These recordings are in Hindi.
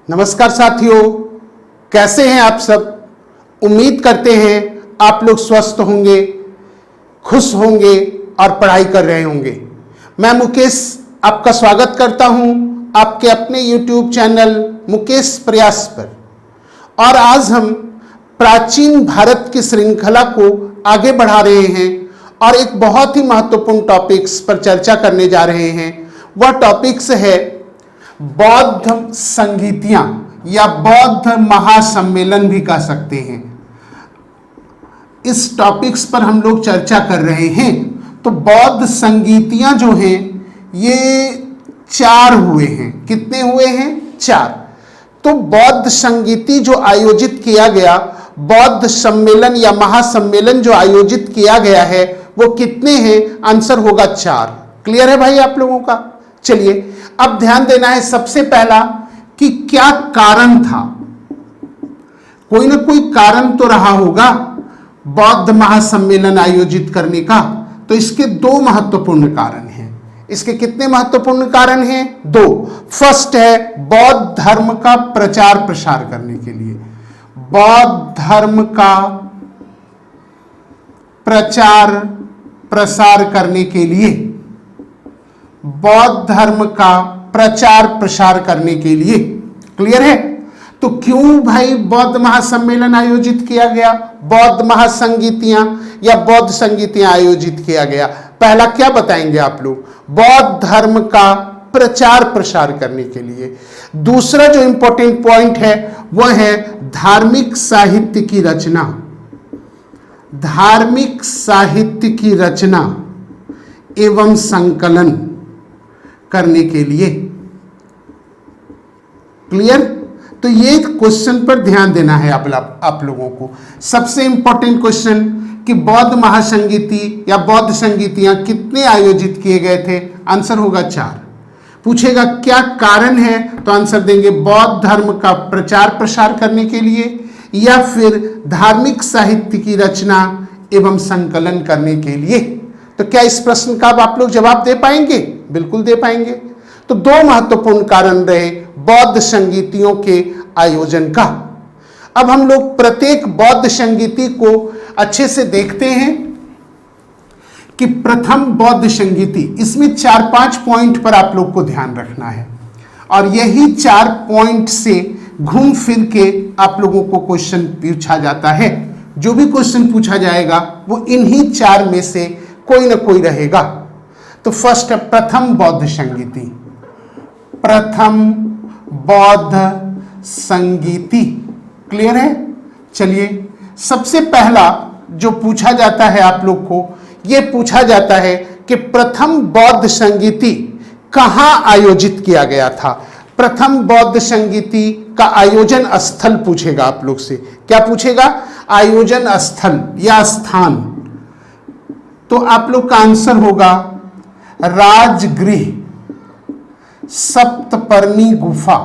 नमस्कार साथियों, कैसे हैं आप सब। उम्मीद करते हैं आप लोग स्वस्थ होंगे, खुश होंगे और पढ़ाई कर रहे होंगे। मैं मुकेश आपका स्वागत करता हूं आपके अपने YouTube चैनल मुकेश प्रयास पर। और आज हम प्राचीन भारत की श्रृंखला को आगे बढ़ा रहे हैं और एक बहुत ही महत्वपूर्ण टॉपिक्स पर चर्चा करने जा रहे हैं। वह टॉपिक्स है बौद्ध संगीतियां या बौद्ध महासम्मेलन भी कह सकते हैं। इस टॉपिक्स पर हम लोग चर्चा कर रहे हैं। तो बौद्ध संगीतियां जो हैं ये 4 हुए हैं। कितने हुए हैं? 4। तो बौद्ध संगीति जो आयोजित किया गया, बौद्ध सम्मेलन या महासम्मेलन जो आयोजित किया गया है वो कितने हैं? आंसर होगा 4। क्लियर है भाई आप लोगों का? चलिए अब ध्यान देना है सबसे पहला कि क्या कारण था। कोई ना कोई कारण तो रहा होगा बौद्ध महासम्मेलन आयोजित करने का। तो इसके 2 महत्वपूर्ण कारण हैं। इसके कितने महत्वपूर्ण कारण हैं? 2। फर्स्ट है बौद्ध धर्म का प्रचार प्रसार करने के लिए। बौद्ध धर्म का प्रचार प्रसार करने के लिए, बौद्ध धर्म का प्रचार प्रसार करने के लिए। क्लियर है? तो क्यों भाई बौद्ध महासम्मेलन आयोजित किया गया, बौद्ध महासंगीतियां या बौद्ध संगीतियां आयोजित किया गया? पहला क्या बताएंगे आप लोग? बौद्ध धर्म का प्रचार प्रसार करने के लिए। दूसरा जो इंपॉर्टेंट पॉइंट है वह है धार्मिक साहित्य की रचना। धार्मिक साहित्य की रचना एवं संकलन करने के लिए। क्लियर? तो ये क्वेश्चन पर ध्यान देना है आप लोगों को। सबसे इंपॉर्टेंट क्वेश्चन कि बौद्ध महासंगीति या बौद्ध संगीतियां कितने आयोजित किए गए थे? आंसर होगा 4। पूछेगा क्या कारण है, तो आंसर देंगे बौद्ध धर्म का प्रचार प्रसार करने के लिए या फिर धार्मिक साहित्य की रचना एवं संकलन करने के लिए। तो क्या इस प्रश्न का आप लोग जवाब दे पाएंगे? बिल्कुल दे पाएंगे। तो 2 महत्वपूर्ण कारण रहे बौद्ध संगीतियों के आयोजन का। अब हम लोग प्रत्येक बौद्ध संगीति को अच्छे से देखते हैं कि प्रथम बौद्ध संगीति, इसमें 4-5 पॉइंट पर आप लोग को ध्यान रखना है और यही 4 पॉइंट से घूम फिर के आप लोगों को क्वेश्चन पूछा जाता है। जो भी क्वेश्चन पूछा जाएगा वो इन्हीं 4 में से कोई ना कोई रहेगा। तो फर्स्ट है प्रथम बौद्ध संगीति। प्रथम बौद्ध संगीति। क्लियर है? चलिए सबसे पहला जो पूछा जाता है आप लोग को, यह पूछा जाता है कि प्रथम बौद्ध संगीति कहां आयोजित किया गया था। प्रथम बौद्ध संगीति का आयोजन स्थल पूछेगा आप लोग से। क्या पूछेगा? आयोजन स्थल या स्थान। तो आप लोग का आंसर होगा राजगृह, सप्तपर्णी गुफा।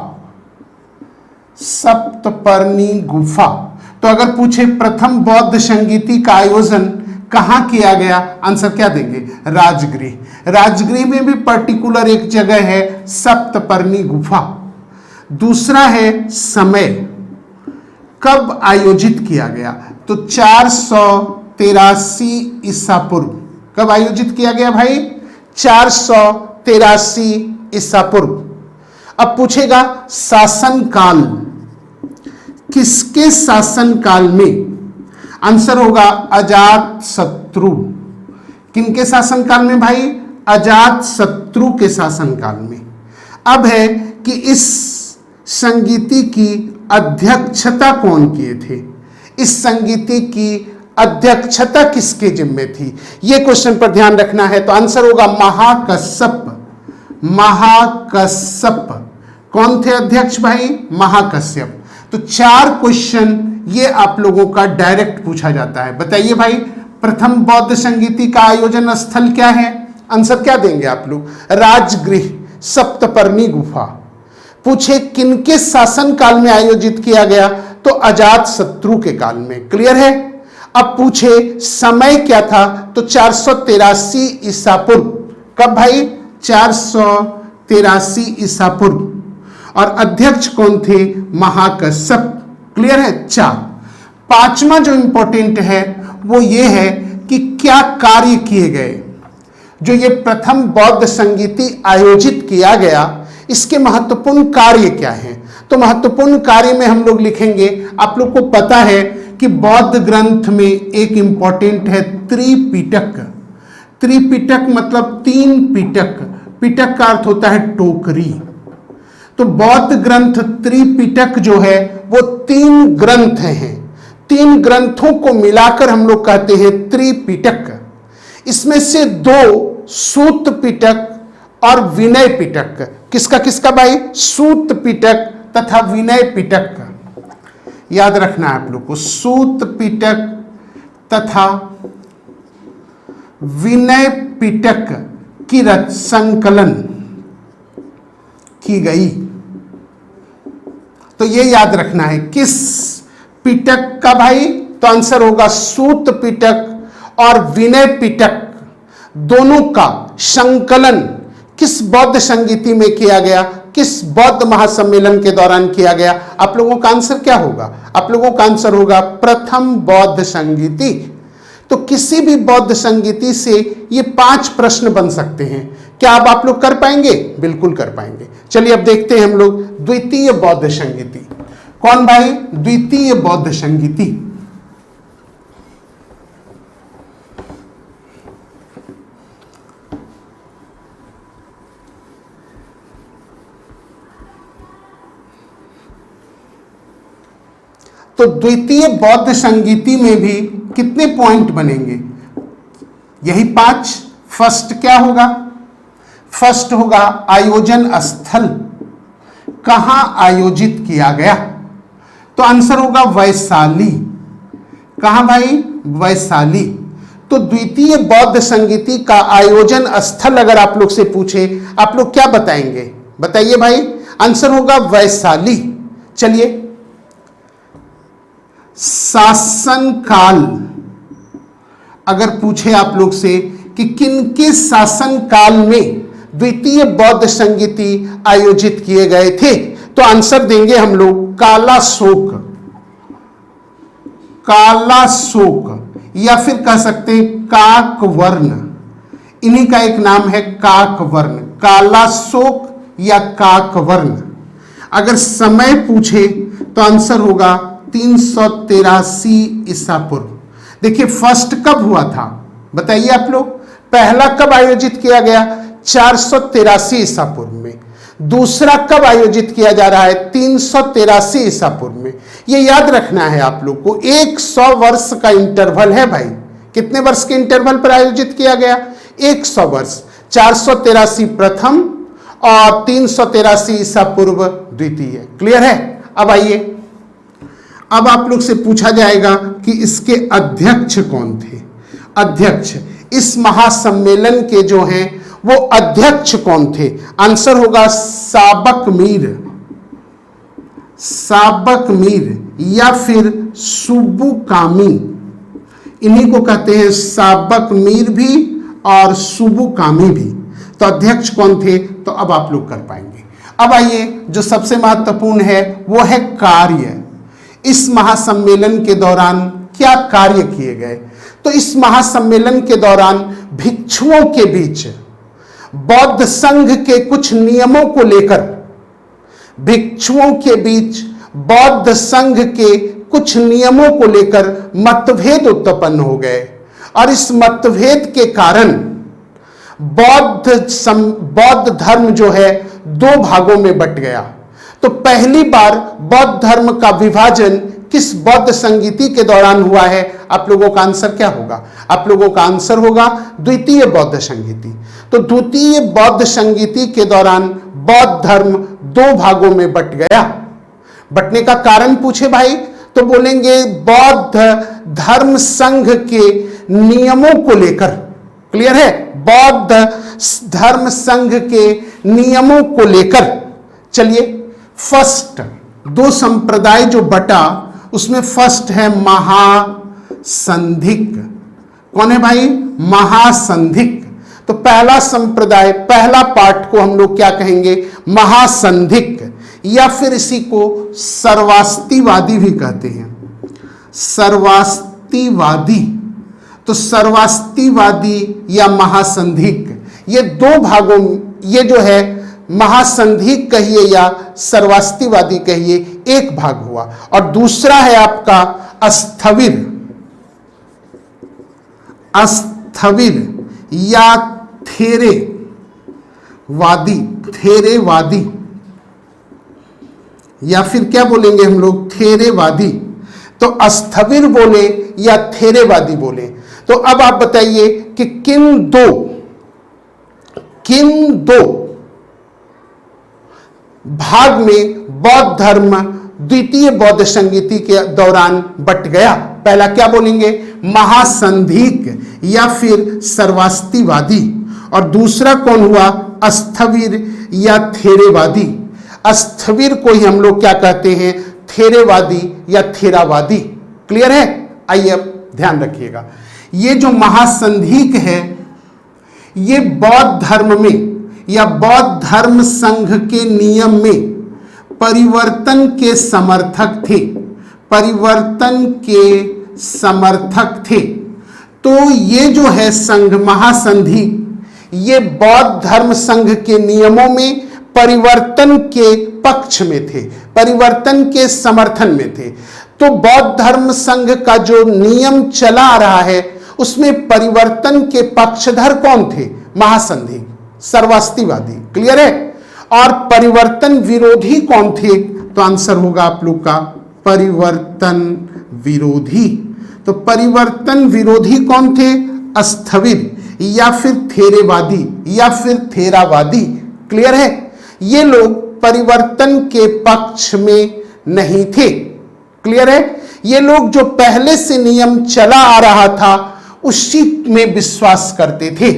सप्तपर्णी गुफा। तो अगर पूछे प्रथम बौद्ध संगीति का आयोजन कहां किया गया, आंसर क्या देंगे? राजगृह। राजगृह में भी पर्टिकुलर एक जगह है सप्तपर्णी गुफा। दूसरा है समय, कब आयोजित किया गया? तो 483 ईसा पूर्व। कब आयोजित किया गया भाई? 483 ईसा पूर्व। अब पूछेगा शासन काल, किसके शासन काल में? आंसर होगा अजात शत्रु। किनके शासन काल में भाई? अजात शत्रु के शासन काल में। अब है कि इस संगीति की अध्यक्षता कौन किए थे? इस संगीति की अध्यक्षता किसके जिम्मे थी? यह क्वेश्चन पर ध्यान रखना है। तो आंसर होगा महाकश्यप। महाकश्यप। कौन थे अध्यक्ष भाई? महाकश्यप। तो 4 क्वेश्चन ये आप लोगों का डायरेक्ट पूछा जाता है। बताइए भाई प्रथम बौद्ध संगीति का आयोजन स्थल क्या है? आंसर क्या देंगे आप लोग? राजगृह, सप्तपर्णी गुफा। पूछे किनके शासन काल में आयोजित किया गया? तो अजात शत्रु के काल में। क्लियर है? अब पूछे समय क्या था? तो 483 ईसा पूर्व। कब भाई? 483 ईसा पूर्व। और अध्यक्ष कौन थे? महाकश्यप। क्लियर है? 4। पांचवा जो इंपॉर्टेंट है वो ये है कि क्या कार्य किए गए। जो ये प्रथम बौद्ध संगीति आयोजित किया गया, इसके महत्वपूर्ण कार्य क्या है? तो महत्वपूर्ण कार्य में हम लोग लिखेंगे, आप लोग को पता है कि बौद्ध ग्रंथ में एक इंपॉर्टेंट है त्रिपिटक। त्रिपिटक मतलब 3 पिटक। पिटक का अर्थ होता है टोकरी। तो बौद्ध ग्रंथ त्रिपिटक जो है वो 3 ग्रंथ हैं। 3 ग्रंथों को मिलाकर हम लोग कहते हैं त्रिपिटक। इसमें से 2 सूत पिटक और विनय पिटक। किसका किसका भाई? सूत पिटक तथा विनय पिटक। याद रखना है आप लोग को, सूत पिटक तथा विनय पिटक की संकलन की गई। तो ये याद रखना है, किस पिटक का भाई? तो आंसर होगा सूत पिटक और विनय पिटक, दोनों का संकलन किस बौद्ध संगीति में किया गया, किस बौद्ध महासम्मेलन के दौरान किया गया? आप लोगों का आंसर क्या होगा? आप लोगों का आंसर होगा प्रथम बौद्ध संगीति। तो किसी भी बौद्ध संगीति से ये 5 प्रश्न बन सकते हैं। क्या अब आप लोग कर पाएंगे? बिल्कुल कर पाएंगे। चलिए अब देखते हैं हम लोग द्वितीय बौद्ध संगीति। कौन भाई? द्वितीय बौद्ध संगीति। तो द्वितीय बौद्ध संगीति में भी कितने पॉइंट बनेंगे? यही 5। फर्स्ट क्या होगा? फर्स्ट होगा आयोजन स्थल, कहां आयोजित किया गया? तो आंसर होगा वैशाली। कहां भाई? वैशाली। तो द्वितीय बौद्ध संगीति का आयोजन स्थल अगर आप लोग से पूछे, आप लोग क्या बताएंगे? बताइए भाई। आंसर होगा वैशाली। चलिए, शासन काल अगर पूछे आप लोग से कि किनके शासन काल में द्वितीय बौद्ध संगीति आयोजित किए गए थे, तो आंसर देंगे हम लोग कालाशोक। कालाशोक या फिर कह सकते हैं काकवर्ण। इन्हीं का एक नाम है काकवर्ण। कालाशोक या काकवर्ण। अगर समय पूछे तो आंसर होगा 383 ईसा पूर्व। देखिए फर्स्ट कब हुआ था? बताइए आप लोग। पहला कब आयोजित किया गया? 483 ईसा पूर्व में। दूसरा कब आयोजित किया जा रहा है? 383 ईसा पूर्व में। ये याद रखना है आप लोग को। 100 वर्ष का इंटरवल है भाई। कितने वर्ष के इंटरवल पर आयोजित किया गया? 100 वर्ष। 483 प्रथम और 383 ईसा पूर्व द्वितीय। क्लियर है? अब आइए, अब आप लोग से पूछा जाएगा कि इसके अध्यक्ष कौन थे? अध्यक्ष, इस महासम्मेलन के जो हैं वो अध्यक्ष कौन थे? आंसर होगा साबक मीर। साबक मीर या फिर सुबुकामी। इन्हीं को कहते हैं साबक मीर भी और सुबुकामी भी। तो अध्यक्ष कौन थे? तो अब आप लोग कर पाएंगे। अब आइए, जो सबसे महत्वपूर्ण है वो है कार्य। इस महासम्मेलन के दौरान क्या कार्य किए गए? तो इस महासम्मेलन के दौरान भिक्षुओं के बीच बौद्ध संघ के कुछ नियमों को लेकर, भिक्षुओं के बीच बौद्ध संघ के कुछ नियमों को लेकर मतभेद उत्पन्न हो गए और इस मतभेद के कारण बौद्ध धर्म जो है 2 भागों में बंट गया। तो पहली बार बौद्ध धर्म का विभाजन किस बौद्ध संगीति के दौरान हुआ है? आप लोगों का आंसर क्या होगा? आप लोगों का आंसर होगा द्वितीय बौद्ध संगीति। तो द्वितीय बौद्ध संगीति के दौरान बौद्ध धर्म 2 भागों में बंट गया। बंटने का कारण पूछे भाई तो बोलेंगे बौद्ध धर्म संघ के नियमों को लेकर। क्लियर है? बौद्ध धर्म संघ के नियमों को लेकर। चलिए, फर्स्ट 2 संप्रदाय जो बटा उसमें फर्स्ट है महासंधिक। कौन है भाई? महासंधिक। तो पहला संप्रदाय, पहला पार्ट को हम लोग क्या कहेंगे? महासंधिक। या फिर इसी को सर्वास्तिवादी भी कहते हैं, सर्वास्तिवादी। तो सर्वास्तिवादी या महासंधिक, ये दो भागों, ये जो है महासंधिक कहिए या सर्वास्तिवादी कहिए, एक भाग हुआ। और दूसरा है आपका अस्थविर, अस्थविर या थेरेवादी, थेरेवादी या फिर क्या बोलेंगे हम लोग, थेरेवादी। तो अस्थविर बोले या थेरेवादी बोले। तो अब आप बताइए कि किन दो भाग में बौद्ध धर्म द्वितीय बौद्ध संगीति के दौरान बट गया। पहला क्या बोलेंगे, महासंधिक या फिर सर्वास्तिवादी, और दूसरा कौन हुआ, अस्थविर या थेरेवादी। अस्थविर को ही हम लोग क्या कहते हैं, थेरेवादी या थेरावादी। क्लियर है? आइए अब ध्यान रखिएगा, ये जो महासंधिक है ये बौद्ध धर्म में या बौद्ध धर्म संघ के नियम में परिवर्तन के समर्थक थे, परिवर्तन के समर्थक थे। तो ये जो है संघ महासंधि, ये बौद्ध धर्म संघ के नियमों में परिवर्तन के पक्ष में थे, परिवर्तन के समर्थन में थे। तो बौद्ध धर्म संघ का जो नियम चला आ रहा है उसमें परिवर्तन के पक्षधर कौन थे, महासंधि, सर्वास्तिवादी। क्लियर है? और परिवर्तन विरोधी कौन थे? तो आंसर होगा आप लोग का परिवर्तन विरोधी। तो परिवर्तन विरोधी कौन थे, अस्थविर या फिर थेरेवादी या फिर थेरावादी। क्लियर है? ये लोग परिवर्तन के पक्ष में नहीं थे। क्लियर है? ये लोग जो पहले से नियम चला आ रहा था उसी में विश्वास करते थे।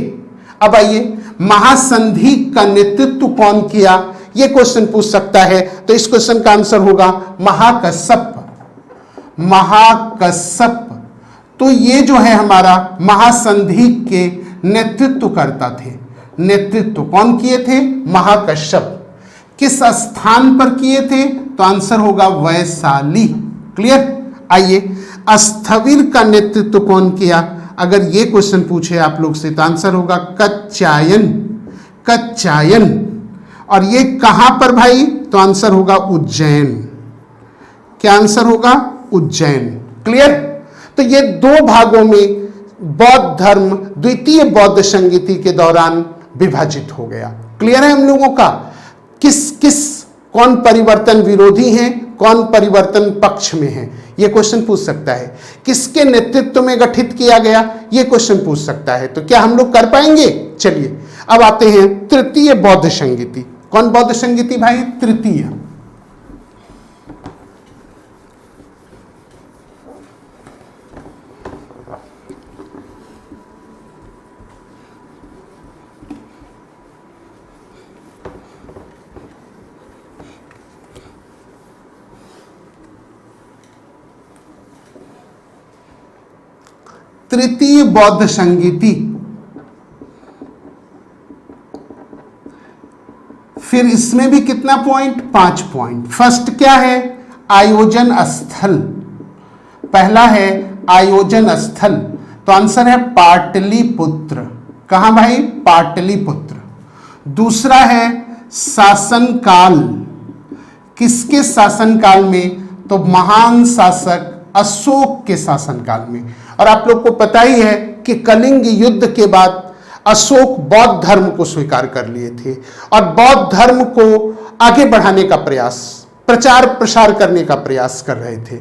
अब आइए, महासंधि का नेतृत्व कौन किया, यह क्वेश्चन पूछ सकता है। तो इस क्वेश्चन का आंसर होगा महाकश्यप, महाकश्यप। तो ये जो है हमारा महासंधि के नेतृत्व करता थे। नेतृत्व कौन किए थे, महाकश्यप। किस स्थान पर किए थे? तो आंसर होगा वैशाली। क्लियर? आइए, अस्थविर का नेतृत्व कौन किया, अगर ये क्वेश्चन पूछे आप लोग से तो आंसर होगा कच्चायन, कच्चायन। और ये कहां पर भाई? तो आंसर होगा उज्जैन। क्या आंसर होगा? उज्जैन। क्लियर? तो ये दो भागों में बौद्ध धर्म द्वितीय बौद्ध संगीति के दौरान विभाजित हो गया। क्लियर है हम लोगों का? कौन परिवर्तन विरोधी हैं, कौन परिवर्तन पक्ष में है, यह क्वेश्चन पूछ सकता है। किसके नेतृत्व में गठित किया गया, यह क्वेश्चन पूछ सकता है। तो क्या हम लोग कर पाएंगे? चलिए अब आते हैं तृतीय बौद्ध संगीति। कौन बौद्ध संगीति भाई? तृतीय। तृतीय बौद्ध संगीति, फिर इसमें भी कितना पॉइंट? 5 पॉइंट। फर्स्ट क्या है? आयोजन स्थल। पहला है आयोजन स्थल, तो आंसर है पाटलिपुत्र। कहां भाई? पाटलिपुत्र। दूसरा है शासनकाल। किसके शासनकाल में? तो महान शासक अशोक के शासनकाल में। और आप लोग को पता ही है कि कलिंग युद्ध के बाद अशोक बौद्ध धर्म को स्वीकार कर लिए थे और बौद्ध धर्म को आगे बढ़ाने का प्रयास, प्रचार प्रसार करने का प्रयास कर रहे थे।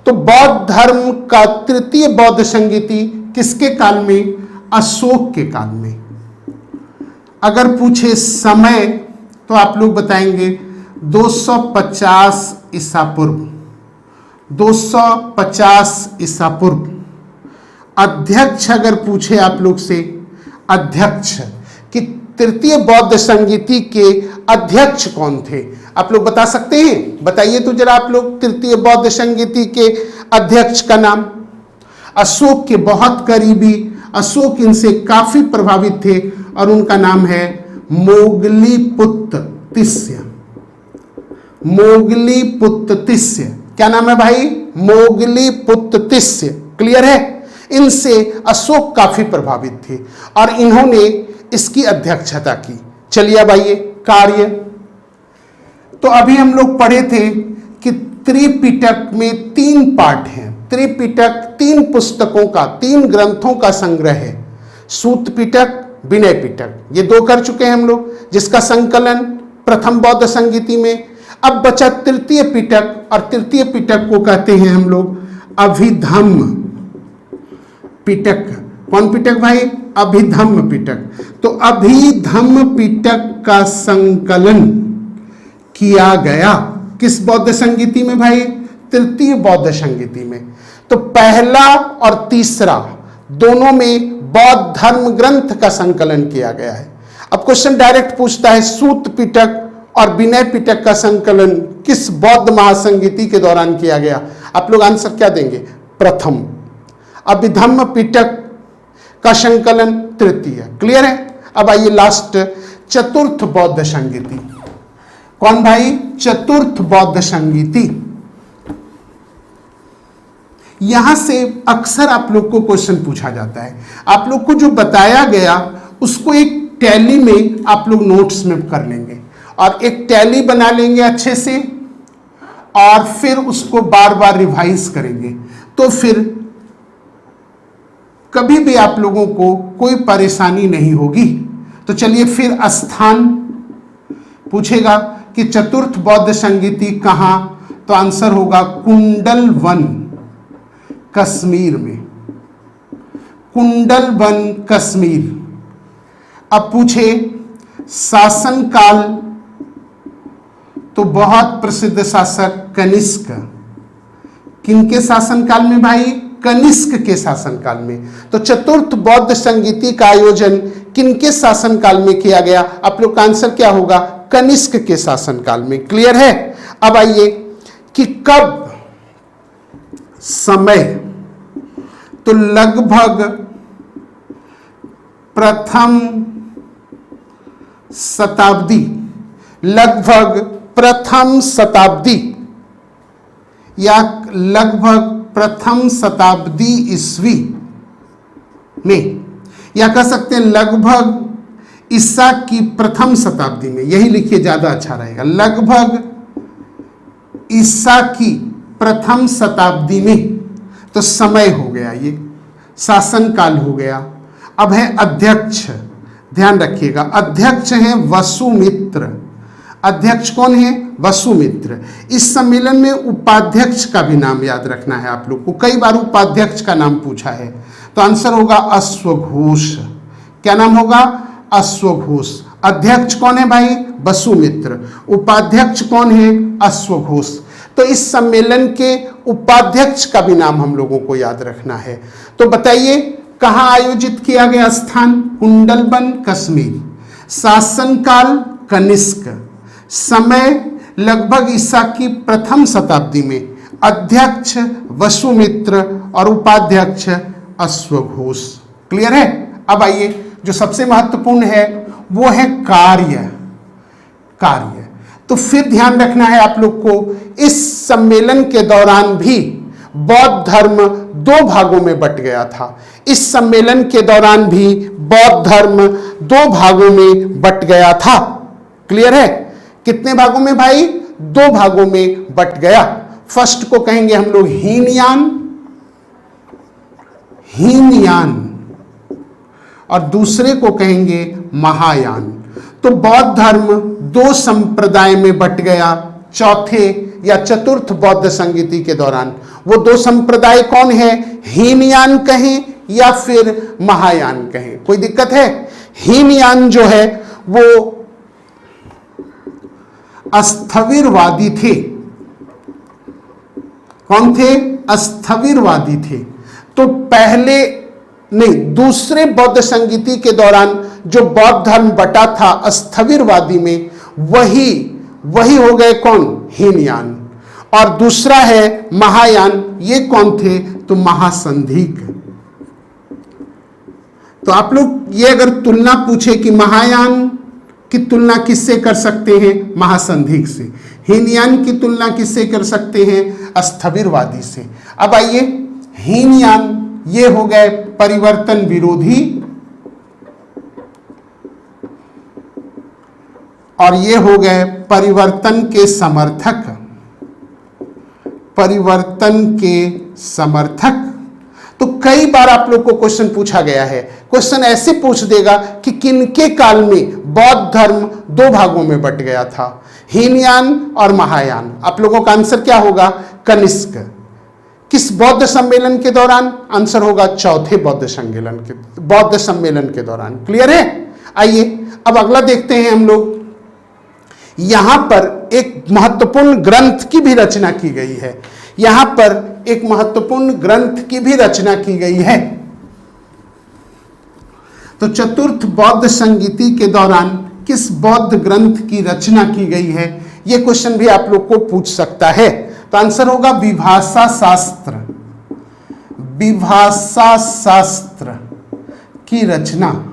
तो बौद्ध धर्म का तृतीय बौद्ध संगीति किसके काल में? अशोक के काल में। अगर पूछे समय तो आप लोग बताएंगे 250 ईसा पूर्व, 250 ईसा पूर्व। अध्यक्ष अगर पूछे आप लोग से, अध्यक्ष कि तृतीय बौद्ध संगीति के अध्यक्ष कौन थे, आप लोग बता सकते हैं? बताइए तो जरा आप लोग तृतीय बौद्ध संगीति के अध्यक्ष का नाम। अशोक के बहुत करीबी, अशोक इनसे काफी प्रभावित थे और उनका नाम है मोगलीपुत्र तिस्य। मोगलीपुत्तिस्य। क्या नाम है भाई? मोगलीपुत्तिस्य। क्लियर है? इनसे अशोक काफी प्रभावित थे और इन्होंने इसकी अध्यक्षता की। चलिए अब आइए कार्य। तो अभी हम लोग पढ़े थे कि त्रिपिटक में 3 पार्ट हैं। त्रिपिटक 3 पुस्तकों का, 3 ग्रंथों का संग्रह है। सूत पिटक, विनय पिटक, ये 2 कर चुके हैं हम लोग, जिसका संकलन प्रथम बौद्ध संगीति में। अब बचा तृतीय पिटक, और तृतीय पिटक को कहते हैं हम लोग अभिधम्म पिटक। कौन पिटक भाई? अभिधम्म पिटक। तो अभिधम्म पिटक का संकलन किया गया किस बौद्ध संगीति में भाई? तृतीय बौद्ध संगीति में। तो पहला और तीसरा दोनों में बौद्ध धर्म ग्रंथ का संकलन किया गया है। अब क्वेश्चन डायरेक्ट पूछता है सूत पिटक और विनय पिटक का संकलन किस बौद्ध महासंगीति के दौरान किया गया? आप लोग आंसर क्या देंगे? प्रथम। अभिधम्म पिटक का संकलन तृतीय। क्लियर है? अब आइए लास्ट, चतुर्थ बौद्ध संगीति। कौन भाई? चतुर्थ बौद्ध संगीति। यहां से अक्सर आप लोग को क्वेश्चन पूछा जाता है। आप लोग को जो बताया गया उसको एक टैली में आप लोग नोट्स में कर लेंगे और एक टैली बना लेंगे अच्छे से, और फिर उसको बार बार रिवाइज करेंगे। तो फिर कभी भी आप लोगों को कोई परेशानी नहीं होगी। तो चलिए फिर स्थान पूछेगा कि चतुर्थ बौद्ध संगीति कहां? तो आंसर होगा कुंडलवन, कश्मीर में। कुंडलवन, कश्मीर। अब पूछे शासनकाल, तो बहुत प्रसिद्ध शासक कनिष्क। किनके शासनकाल में भाई? कनिष्क के शासनकाल में। तो चतुर्थ बौद्ध संगीति का आयोजन किनके शासनकाल में किया गया? आप लोग का आंसर क्या होगा? कनिष्क के शासनकाल में। क्लियर है? अब आइए कि कब, समय, तो लगभग प्रथम शताब्दी, लगभग प्रथम शताब्दी या लगभग प्रथम शताब्दी ईस्वी में, या कह सकते हैं लगभग ईसा की प्रथम शताब्दी में। यही लिखिए, ज्यादा अच्छा रहेगा। लगभग ईसा की प्रथम शताब्दी में। तो समय हो गया, ये शासनकाल हो गया। अब है अध्यक्ष। ध्यान रखिएगा, अध्यक्ष हैं वसुमित्र। अध्यक्ष कौन है? वसुमित्र। इस सम्मेलन में उपाध्यक्ष का भी नाम याद रखना है आप लोग को। कई बार उपाध्यक्ष का नाम पूछा है। तो आंसर होगा अश्वघोष। क्या नाम होगा? अश्वघोष। अध्यक्ष कौन है भाई? वसुमित्र। उपाध्यक्ष कौन है? अश्वघोष। तो इस सम्मेलन के उपाध्यक्ष का भी नाम हम लोगों को याद रखना है। तो बताइए कहां आयोजित किया गया स्थान? कुंडलवन, कश्मीर। शासनकाल कनिष्क। समय लगभग ईसा की प्रथम शताब्दी में। अध्यक्ष वसुमित्र और उपाध्यक्ष अश्वघोष। क्लियर है? अब आइए जो सबसे महत्वपूर्ण है वो है कार्य। कार्य तो फिर ध्यान रखना है आप लोग को, इस सम्मेलन के दौरान भी बौद्ध धर्म 2 भागों में बट गया था। इस सम्मेलन के दौरान भी बौद्ध धर्म 2 भागों में बट गया था। क्लियर है? कितने भागों में भाई? 2 भागों में बट गया। फर्स्ट को कहेंगे हम लोग हीनयान, हीनयान, और दूसरे को कहेंगे महायान। तो बौद्ध धर्म 2 संप्रदाय में बट गया चौथे या चतुर्थ बौद्ध संगीति के दौरान। वो 2 संप्रदाय कौन है? हीनयान कहें या फिर महायान कहें, कोई दिक्कत है? हीनयान जो है वो स्थविरवादी थे। कौन थे? स्थविरवादी थे। तो पहले नहीं, दूसरे बौद्ध संगीति के दौरान जो बौद्ध धर्म बटा था स्थविरवादी में, वही हो गए कौन? हीनयान। और दूसरा है महायान। ये कौन थे? तो महासंधिक। तो आप लोग ये अगर तुलना पूछे कि महायान की तुलना किससे कर सकते हैं? महासंधिक से। हीनयान की तुलना किससे कर सकते हैं? स्थविरवादी से। अब आइए, हीनयान ये हो गए परिवर्तन विरोधी और ये हो गए परिवर्तन के समर्थक। परिवर्तन के समर्थक। तो कई बार आप लोग को क्वेश्चन पूछा गया है, क्वेश्चन ऐसे पूछ देगा कि किनके काल में बौद्ध धर्म दो भागों में बट गया था, हीनयान और महायान। आप लोगों का आंसर क्या होगा? कनिष्क। किस बौद्ध सम्मेलन के दौरान? आंसर होगा चौथे बौद्ध सम्मेलन के दौरान। क्लियर है? आइए अब अगला देखते हैं हम लोग। यहां पर एक महत्वपूर्ण ग्रंथ की भी रचना की गई है। यहां पर एक महत्वपूर्ण ग्रंथ की भी रचना की गई है। तो चतुर्थ बौद्ध संगीति के दौरान किस बौद्ध ग्रंथ की रचना की गई है? यह क्वेश्चन भी आप लोग को पूछ सकता है। तो आंसर होगा विभाषा शास्त्र। विभाषा शास्त्र की रचना।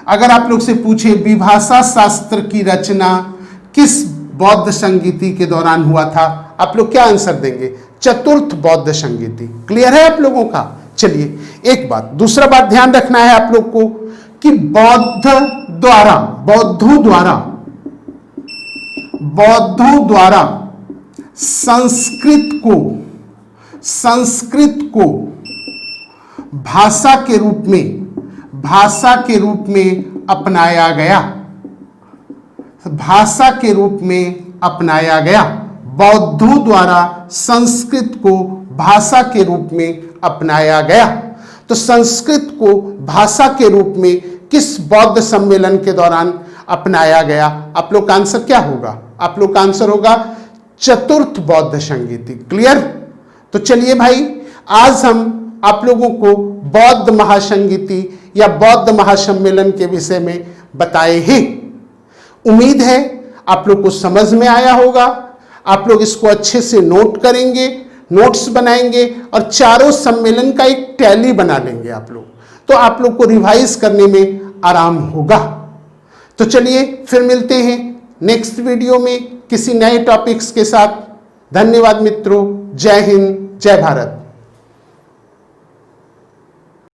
अगर आप लोग से पूछे विभाषा शास्त्र की रचना किस बौद्ध संगीति के दौरान हुआ था, आप लोग क्या आंसर देंगे? चतुर्थ बौद्ध संगीति। क्लियर है आप लोगों का? चलिए एक बात, दूसरा बात ध्यान रखना है आप लोग को कि बौद्धों द्वारा संस्कृत को भाषा के रूप में अपनाया गया। भाषा के रूप में अपनाया गया। बौद्धों द्वारा संस्कृत को भाषा के रूप में अपनाया गया। तो संस्कृत को भाषा के रूप में किस बौद्ध सम्मेलन के दौरान अपनाया गया? आप लोग का आंसर क्या होगा? आप लोग का आंसर होगा चतुर्थ बौद्ध संगीति। क्लियर? तो चलिए भाई, आज हम आप लोगों को बौद्ध महासंगीति या बौद्ध महासम्मेलन के विषय में बताए हैं। उम्मीद है आप लोग को समझ में आया होगा। आप लोग इसको अच्छे से नोट करेंगे, नोट्स बनाएंगे और चारों सम्मेलन का एक टैली बना लेंगे आप लोग, तो आप लोग को रिवाइज करने में आराम होगा। तो चलिए फिर मिलते हैं नेक्स्ट वीडियो में किसी नए टॉपिक्स के साथ। धन्यवाद मित्रों। जय हिंद, जय भारत।